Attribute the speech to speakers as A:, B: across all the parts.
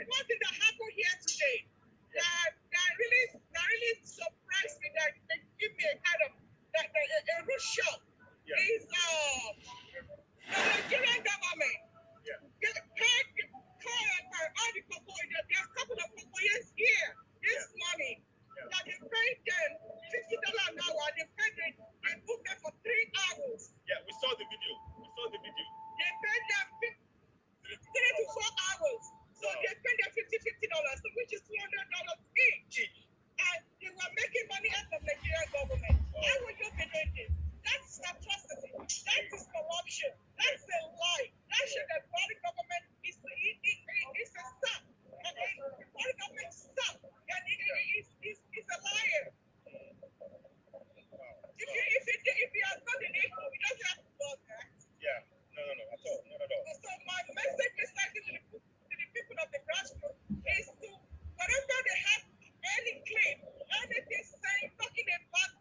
A: What did that happen here today? That really surprised me. That they give me a kind of a rude shock. Is the Nigerian government paid all the cocoa. There's a couple of cocoyers here. This money that they paid them $50 an hour. They booked them for 3 hours.
B: Yeah, we saw the video.
A: They paid them 3 to 4 hours. So they paid them $50, which is $200 each. And they were making money out of the Nigerian government. Why would you believe this? That's atrocity. That is corruption. That's a lie. That should the Buhari government is a stop. And the Buhari government stop. And it's a liar. If you are not an equal, we don't have to do that.
B: Yeah, no, at all, not at all.
A: So my message is like to the people of the grassroots is to whatever they have any claim, anything saying, talking about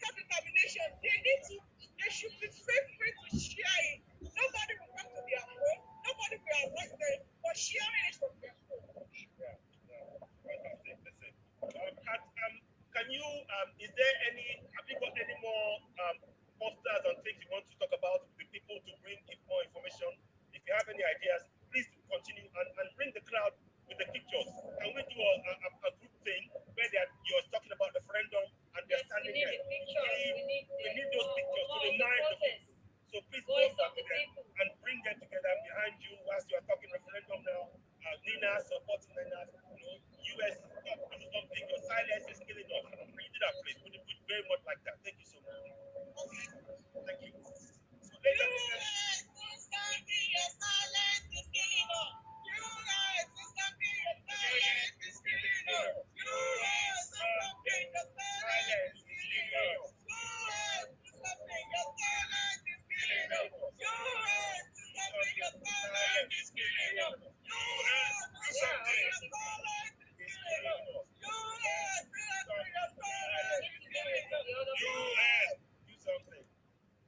A: self-determination, they should be free to share it. Nobody will come to their home, nobody will arrest them for sharing it from their home.
B: Yeah, fantastic. Listen, can you, is there have you got any more posters and things you want to talk about with the people to bring more information? If you have any ideas, please continue and bring the crowd with the pictures. Can we do a group thing where you're talking about the referendum and they're standing there? We need those pictures to remind the people. So please go back there and bring them together behind you whilst you are talking referendum now. Nina supporting Nina, US, do something. Your silence is killing us. Can you do that, please? Would very much like that. Thank you so much. Thank you.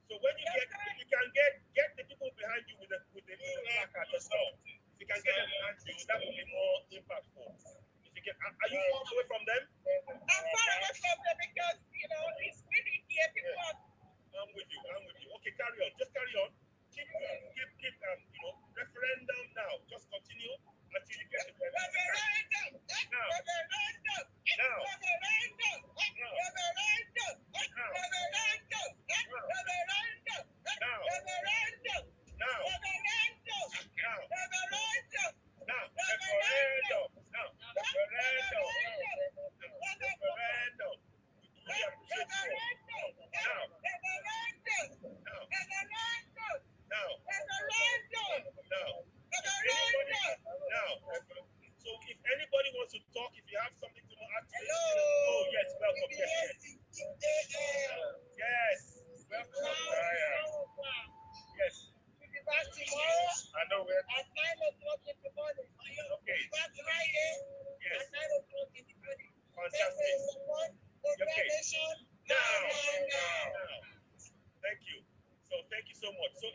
B: So So when you can get the people behind you with the placard as well. If you can get them behind you, that will be more impactful. If you can, are you far away from them?
A: I'm far away from them because it's really here. People are.
B: I'm with you. Okay, carry on. Just carry on. Keep referendum now. Just continue until you get to the
A: Referendum.
B: So if anybody wants to talk, if you have something to add to it. Oh yes, welcome. Yes. Welcome. Yes.
A: Back tomorrow.
B: I know where.
A: At 9 o'clock in the morning.
B: Okay.
A: Back Friday.
B: Yes.
A: At 9 o'clock in the morning.
B: Fantastic.
A: Support organization.
B: Now. Thank you. So thank you so much. So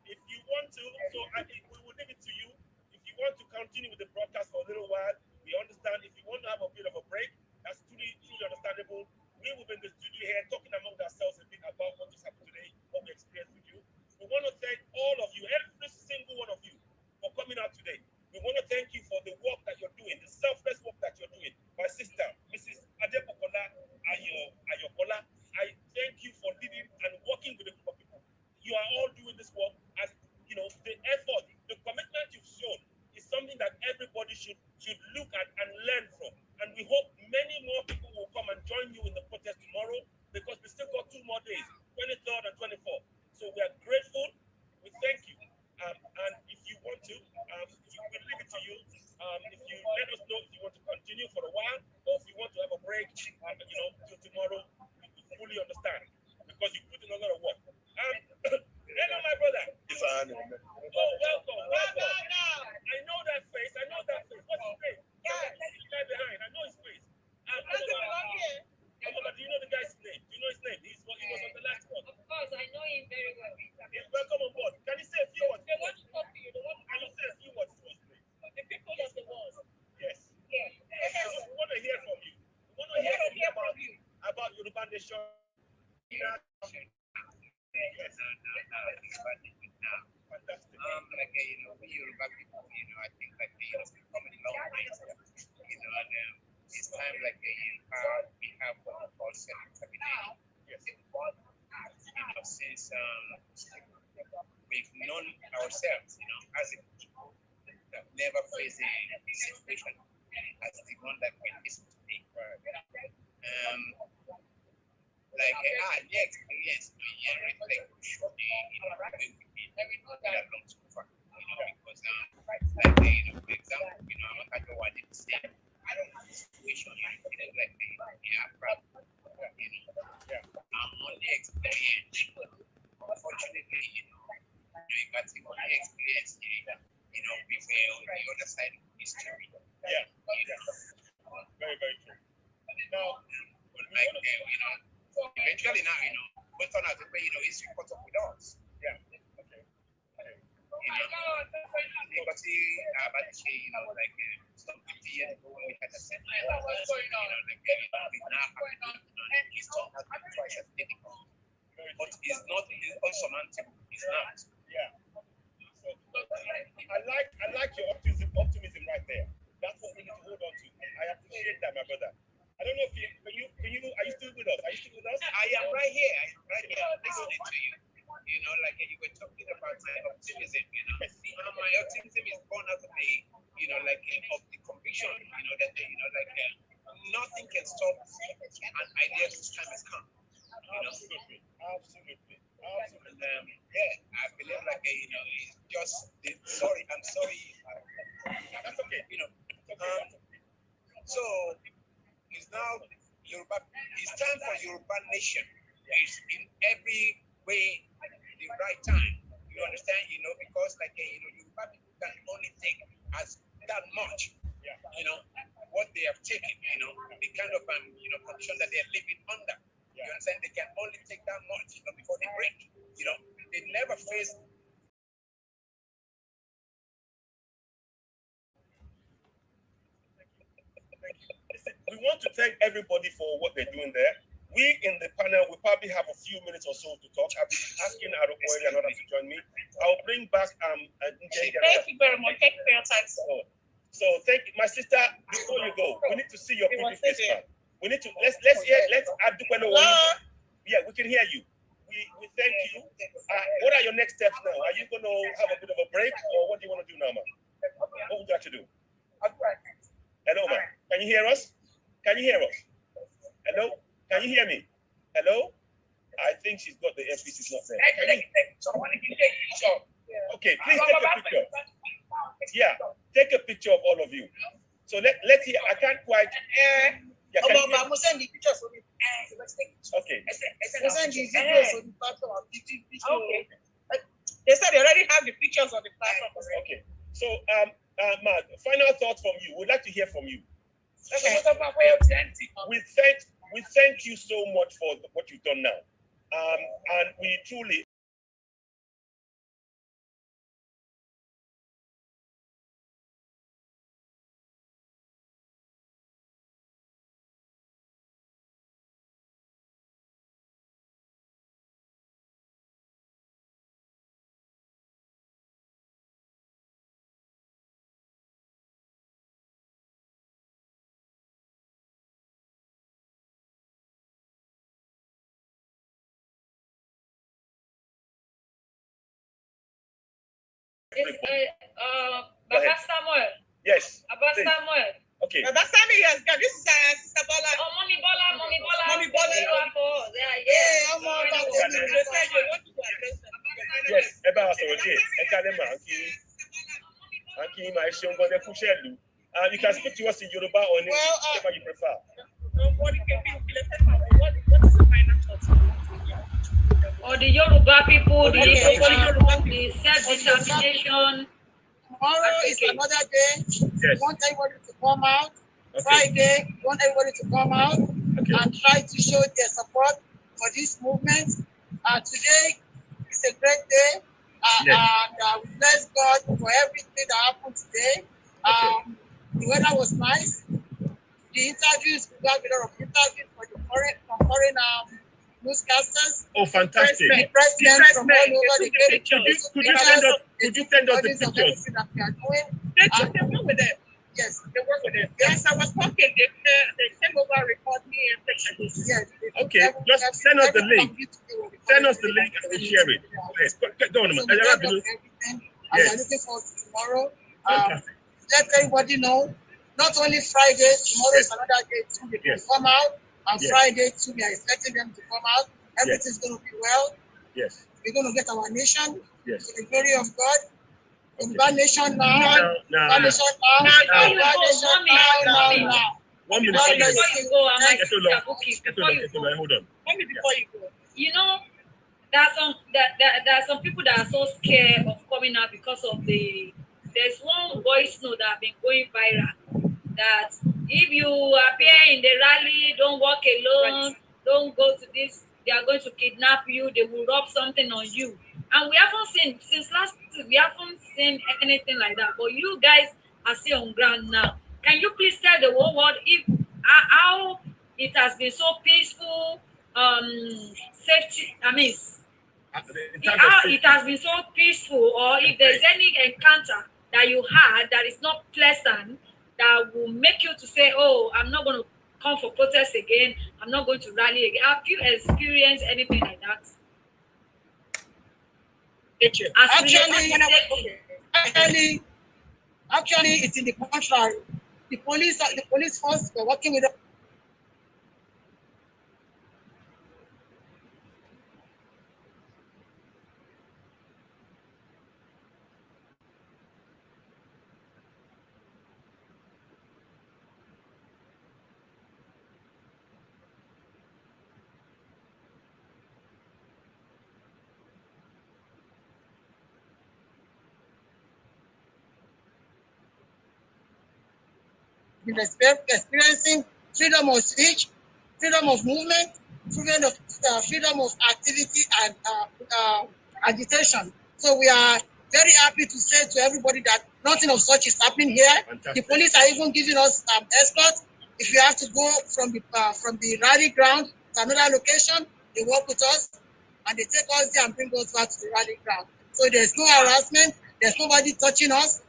B: if you want to, so we will leave it to you. If you want to continue with the broadcast for a little while, we understand. If you want to have a bit of a break, that's truly understandable. We will be in the studio here talking among ourselves a bit about what just happened today, what we experienced with you. We want to thank all of you, every single one of you, for coming out today. We want to thank you for the work that you're doing, the selfless work that you're doing. My sister, Mrs. Adebukola Ayokola, I thank you for living and working with a group of people. You are all doing this work as the effort, the commitment you've shown is something that everybody should look at and learn from. And we hope many more people will come and join you in the protest tomorrow, because we still got 2 more days, 23rd and 24th. So we are grateful. We thank you. And if you want to, we'll leave it to you. If you let us know if you want to continue for a while, or if you want to have a break, till tomorrow, nation. Fantastic.
C: Like we Yoruba people, I think like we've come a long way. And it's time like we have what we call self-determination.
B: Yes.
C: Since we've known ourselves, as a people that never face a situation as the one that we're facing today. Like the experience, reflect should be, we have gone too far, because like for example, I'm not sure what it say. I don't have a situation like I'm only experienced. Unfortunately, you got the only experience here, we were on the other side of history.
B: Yeah. Very, very true. Now,
C: like eventually now, we turn out to be, history caught up with us.
B: Yeah. Okay.
C: Because about the like some 50 years ago when we had a set, we now have it's not twice as difficult. But it's not unsurmountable. It's not.
B: Yeah. So I like your optimism right there. That's what we need to hold on to. I appreciate that, my brother. I don't know if are you are you still with us? Are you still with us?
C: I am right here. Listening to you. Like you were talking about my optimism, my optimism is born out of the, of the conviction, that, nothing can stop an idea whose time has come.
B: Absolutely.
C: And, I believe it's just, I'm sorry.
B: That's okay.
C: So it's now Yoruba, it's time for Yoruba nation. It's in every way the right time. You understand, because Yoruba people can only take as that much, what they have taken, the kind of condition that they are living under. You understand? They can only take that much, before they break. They never face.
B: Listen, we want to thank everybody for what they're doing there. We in the panel will probably have a few minutes or so to talk. I've been asking Arokwari and others to join me. I'll bring back Njenje.
A: Thank you very much. Thank you for your time.
B: So thank you, my sister. Before you go, we need to see your pretty face, man. We need to let's add the yeah, we can hear you. We thank you. What are your next steps now? Are you going to have a bit of a break, or what do you want to do now, man? What would you like to do? Hello, man. Can you hear us? Can you hear us? Hello? Can you hear me? Hello? I think she's got the earpiece. It's not there. Okay, please take a picture. Yeah, take a picture of all of you. So let's hear. I can't quite. Yeah, can you hear? Okay.
A: They said they already have the pictures on the platform.
B: Okay. So, Mark, final thoughts from you. We'd like to hear from you.
A: Okay.
B: We thank you so much for what you've done now. And we truly.
D: Baba Samuel.
B: Yes.
D: Baba Samuel.
B: Okay.
A: Baba Samuel, yes. This is Sister Bola.
D: Oh, Mommy Bola.
A: Mommy Bola.
D: Yeah.
A: Yeah, I'm all about it.
B: Yes. You can speak to us in Yoruba or in whatever you prefer.
A: What is the final thoughts?
D: Or the Yoruba people, the self-determination.
A: Tomorrow is another day.
B: Yes.
A: We want everybody to come out.
B: Okay.
A: Friday, we want everybody to come out and try to show their support for this movement. Today is a great day. And we bless God for everything that happened today. The weather was nice. The interviews, we got a lot of interviews from foreign
E: newscasters.
B: Oh, fantastic.
E: The president from all over the
B: Could you send us the pictures?
E: That we are doing.
A: They work with them.
E: Yes.
A: They work with them. Yes, I was talking. They came over and record me and pictures.
E: Yes.
B: Okay, just send us the link. Send us the link and we'll share it. Yes, go on,
E: So
B: man.
E: we got everything. And we are looking forward to tomorrow. Let everybody know. Not only Friday, tomorrow is another day too. They will come out. On Friday too, we are expecting them to come out. Everything's going to be well.
B: Yes.
E: We're going to get our nation.
B: Yes.
E: To the glory of God. One nation now.
B: Now.
E: One nation now. Now.
B: 1 minute.
D: Before you go, I might before you go.
B: Hold on.
A: Before you go.
D: You know, there are some people that are so scared of coming out because of there's one voice note that have been going viral that if you appear in the rally, don't walk alone, don't go to this, they are going to kidnap you, they will rub something on you. And we haven't seen, since last week, we haven't seen anything like that. But you guys are still on ground now. Can you please tell the whole world if how it has been so peaceful, safety, how it has been so peaceful, or if there's any encounter that you had that is not pleasant, that will make you to say, oh, I'm not going to come for protest again, I'm not going to rally again. Have you experienced anything like that?
E: Actually, it's in the contrary. The police force were working with us. Been experiencing freedom of speech, freedom of movement, freedom of activity and agitation. So we are very happy to say to everybody that nothing of such is happening here. Fantastic. The police are even giving us escort. If you have to go from the rally ground to another location, they work with us and they take us there and bring us back to the rally ground. So there's no harassment, there's nobody touching us,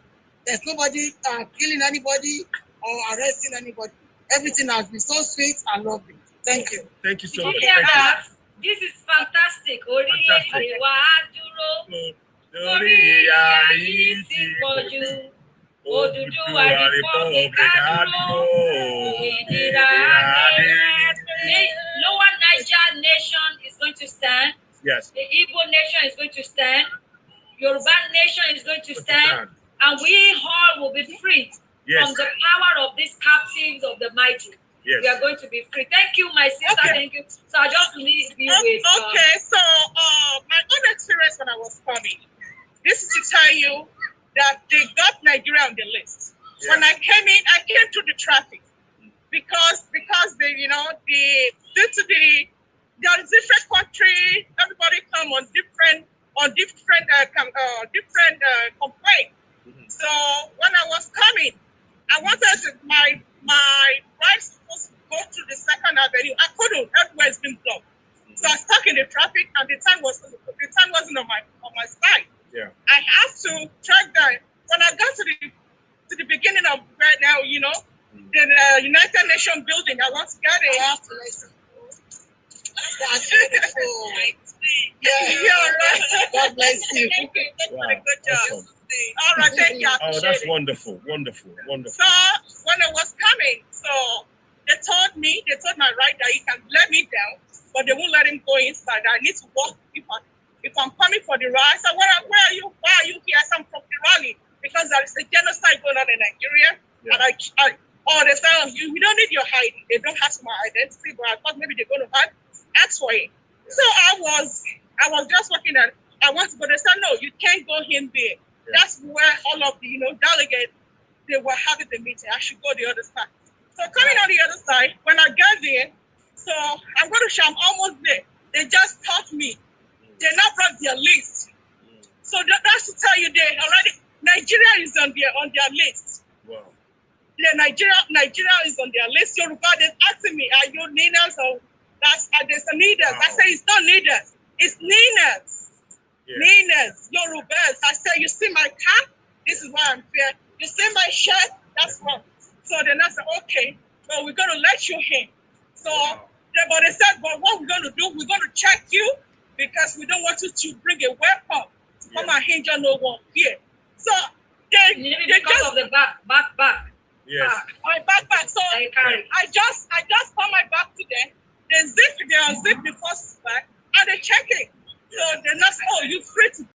E: there's nobody killing anybody or arresting anybody. Everything has been so sweet and lovely. Thank you.
B: Thank you so much.
D: This is fantastic. Lower Niger nation is going to stand.
B: Yes.
D: The Igbo nation is going to stand. Yoruba nation is going to stand. And we all will be free. Yes. From the power of these captives of the mighty. Yes. We are going to be free. Thank you, my sister. Okay. Thank you. So I just leave you with.
A: Okay, so my own experience when I was coming, this is to tell you that they got Nigeria on the list. Yeah. When I came in, I came through the traffic because they, you know, due to there is different country, everybody come on different complaint. Mm-hmm. So when I was coming, I wanted to, my ride supposed to go through the second avenue. I couldn't. Everywhere has been blocked. Mm-hmm. So I was stuck in the traffic, and the time wasn't on my side. Yeah. I have to track down. When I got to the beginning of right now, you know, the United Nations building, I want to get it. I have to listen. That's beautiful. Yeah, right. God bless you. Thank you. Wow. Good job. Awesome. All right, thank you.
B: Oh, that's wonderful. So when
A: I was coming, so they told my rider that he can let me down, but they won't let him go inside. I need to walk if I'm coming for the rally. I said, where are you? Why are you here? I said, I'm from the rally because there is a genocide going on in Nigeria. Yeah. And they said, you don't need your hiding. They don't have my identity, but I thought maybe they're going to ask for it. Yeah. So I was just walking and I want to go. They said, no, you can't go in there. Yeah. That's where all of the delegates, they were having the meeting. I should go the other side. So coming on the other side, when I got there, so I'm going to show I'm almost there. They just taught me. They now brought their list. So that's to tell you they already Nigeria is on their list. Wow. Yeah, Nigeria is on their list. Yoruba, they're asking me, are you Ninas or There's a needles. I say it's not needles. It's Ninas. Yeah. Ninas, Yorubas. I say, you see my car? This is why I'm here. You see my shirt? That's wrong. So then I said, okay, but we're going to let you in. So, but they said, but what we're going to do, we're going to check you because we don't want you to bring a weapon to come and hinder no one here. So,
D: because of the backpack.
B: Yes.
A: My backpack. So I just put my back to them. They unzip the first bag and they check it. So they're not, oh, you're free to